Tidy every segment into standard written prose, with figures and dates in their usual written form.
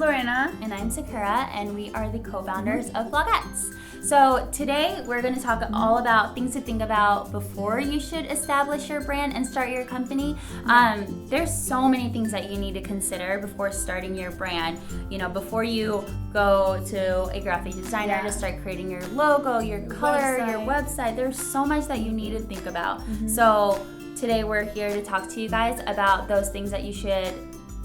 Lorena. And I'm Sakura, and we are the co-founders of Bloguettes. So today we're going to talk all about things to think about before you should establish your brand and start your company. There's so many things that you need to consider before starting your brand. You know, before you go to a graphic designer to start creating your logo, your color, your website, there's so much that you need to think about. So today we're here to talk to you guys about those things that you should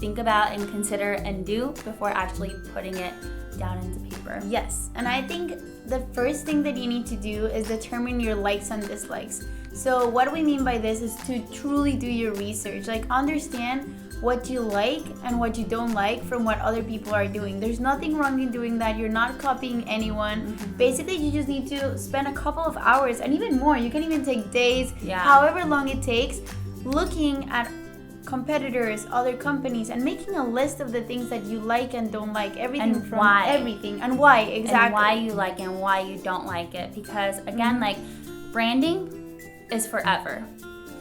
think about and consider and do before actually putting it down into paper. Yes, and I think the first thing that you need to do is determine your likes and dislikes. So what we mean by this is to truly do your research, like understand what you like and what you don't like from what other people are doing. There's nothing wrong in doing that. You're not copying anyone. Basically, you just need to spend a couple of hours and even more. You can even take days, however long it takes, looking at competitors, other companies, and making a list of the things that you like and don't like, everything and from why. Everything and why, exactly. And why you like and why you don't like it. Because again, like, branding is forever.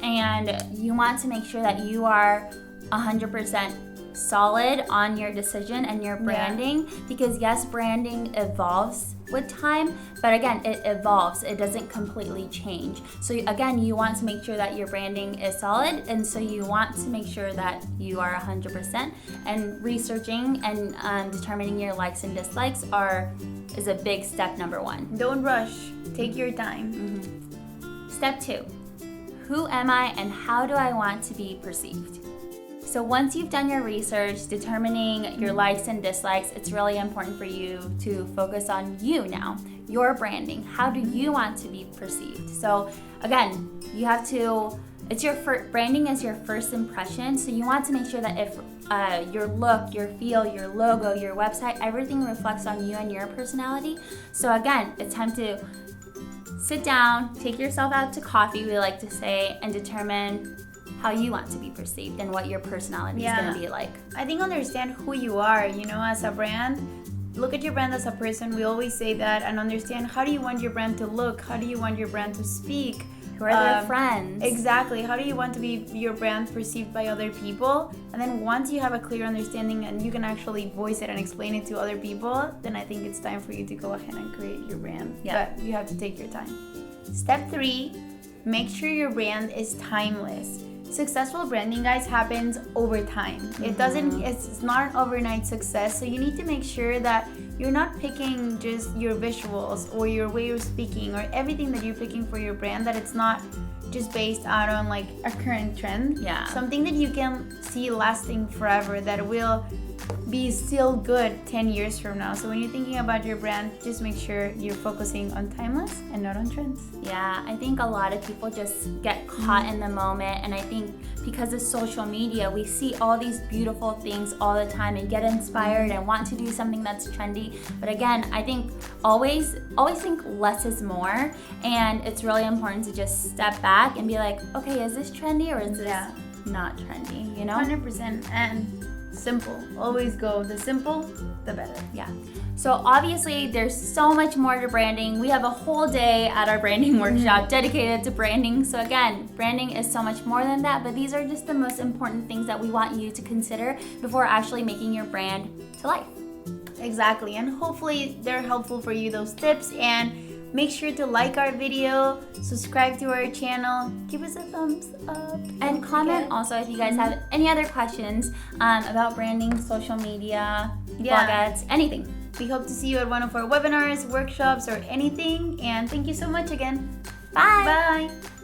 And you want to make sure that you are 100% solid on your decision and your branding, because yes, branding evolves with time, but again, it evolves. It doesn't completely change. So again, you want to make sure that your branding is solid, and so you want to make sure that you are 100%. And researching and determining your likes and dislikes is a big step number one. Don't rush. Take your time. Step 2. Who am I and how do I want to be perceived? So once you've done your research, determining your likes and dislikes, it's really important for you to focus on you now, your branding. How do you want to be perceived? So again, you have to, branding is your first impression. So you want to make sure that if your look, your feel, your logo, your website, everything reflects on you and your personality. So again, it's time to sit down, take yourself out to coffee, we like to say, and determine how you want to be perceived and what your personality is going to be like. I think understand who you are, as a brand. Look at your brand as a person. We always say that, and understand how do you want your brand to look? How do you want your brand to speak? Who are their friends? Exactly. How do you want to be your brand perceived by other people? And then once you have a clear understanding and you can actually voice it and explain it to other people, then I think it's time for you to go ahead and create your brand. Yeah. But you have to take your time. Step 3, make sure your brand is timeless. Successful branding, guys, happens over time. It's not an overnight success. So you need to make sure that you're not picking just your visuals or your way of speaking or everything that you're picking for your brand, that it's not just based out on like a current trend. Yeah. Something that you can see lasting forever, that will be still good 10 years from now. So when you're thinking about your brand, just make sure you're focusing on timeless and not on trends. Yeah, I think a lot of people just get caught in the moment, and I think because of social media, we see all these beautiful things all the time and get inspired and want to do something that's trendy. But again, I think always think less is more, and it's really important to just step back and be like, okay, is this trendy or is this not trendy? 100%. And simple. Always go the simple, the better. Yeah. So obviously there's so much more to branding. We have a whole day at our branding workshop dedicated to branding. So again, branding is so much more than that, but these are just the most important things that we want you to consider before actually making your brand to life. Exactly. And hopefully they're helpful for you, those tips. And make sure to like our video, subscribe to our channel, give us a thumbs up. And comment also if you guys have any other questions about branding, social media, bloguettes, anything. We hope to see you at one of our webinars, workshops, or anything. And thank you so much again. Bye. Bye.